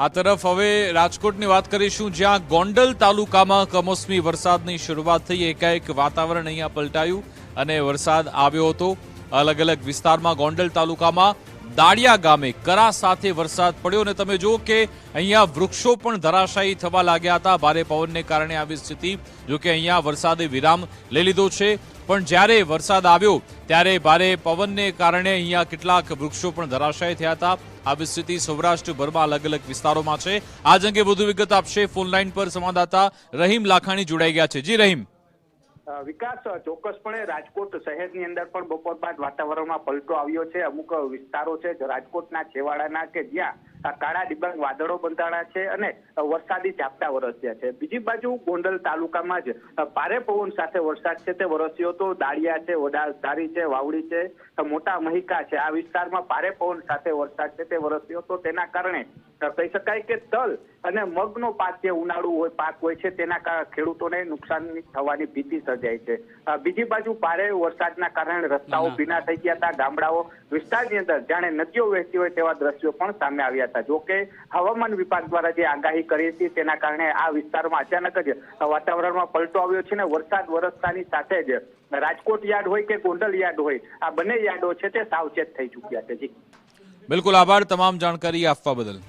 આ તરફ હવે રાજકોટની વાત કરીશું, જ્યાં ગોંડલ તાલુકામાં કમોસમી વરસાદની શરૂઆત થઈ। એકાએક વાતાવરણ અહીંયા પલટાયું અને વરસાદ આવ્યો હતો। અલગ અલગ વિસ્તારમાં ગોંડલ તાલુકામાં દાડિયા ગામે કરા સાથે વરસાદ પડ્યો અને તમે જુઓ કે અહીંયા વૃક્ષો પણ ધરાશાયી થવા લાગ્યા હતા ભારે પવનને કારણે આવી સ્થિતિ। જો કે અહીંયા વરસાદે વિરામ લઈ લીધો છે, પણ જ્યારે વરસાદ આવ્યો ત્યારે ભારે પવનને કારણે અહીંયા કેટલાક વૃક્ષો પણ ધરાશાયી થયા હતા। આવી સ્થિતિ સૌરાષ્ટ્રભરમાં અલગ અલગ વિસ્તારોમાં છે। આજ અંગે વધુ વિગત આપશે ફોન લાઈન પર સંવાદદાતા રહીમ લાખાણી જોડાઈ ગયા છે। જી રહીમ। વિકાસ, ચોક્કસપણે રાજકોટ શહેરની અંદર પણ બપોર બાદ વાતાવરણમાં પલટો આવ્યો છે। અમુક વિસ્તારો છે રાજકોટના છેવાડાના કે જ્યાં કાળા ડિબાંગ વાદળો બંધાણા છે અને વરસાદી ઝાપટા વરસ્યા છે। બીજી બાજુ ગોંડલ તાલુકામાં જ ભારે પવન સાથે વરસાદ છે તે વરસ્યો હતો। દાળિયા છે, વડાધારી છે, વાવડી છે, મોટા મહિકા છે, આ વિસ્તારમાં ભારે પવન સાથે વરસાદ છે તે વરસ્યો હતો। તેના કારણે કહી શકાય કે તલ અને મગનો પાક જે ઉનાળુ હોય પાક હોય છે તેના કારણે ખેડૂતોને નુકસાન થવાની ભીતિ સર્જાઈ છે। બીજી બાજુ ભારે વરસાદના કારણે રસ્તાઓ ભીના થઈ ગયા હતા। ગામડાઓ વિસ્તારની અંદર જાણે નદીઓ વહેતી હોય તેવા દ્રશ્યો પણ સામે આવ્યા હતા। જો કે હવામાન વિભાગ દ્વારા જે આગાહી કરી હતી તેના કારણે આ વિસ્તારમાં અચાનક જ વાતાવરણમાં પલટો આવ્યો છે ને વરસાદ વરસતાની સાથે જ રાજકોટ યાર્ડ હોય કે ગોંડલ યાર્ડ હોય આ બંને યાર્ડો છે તે સાવચેત થઈ ચૂક્યા છે। જી બિલકુલ, આભાર તમામ જાણકારી આપવા બદલ।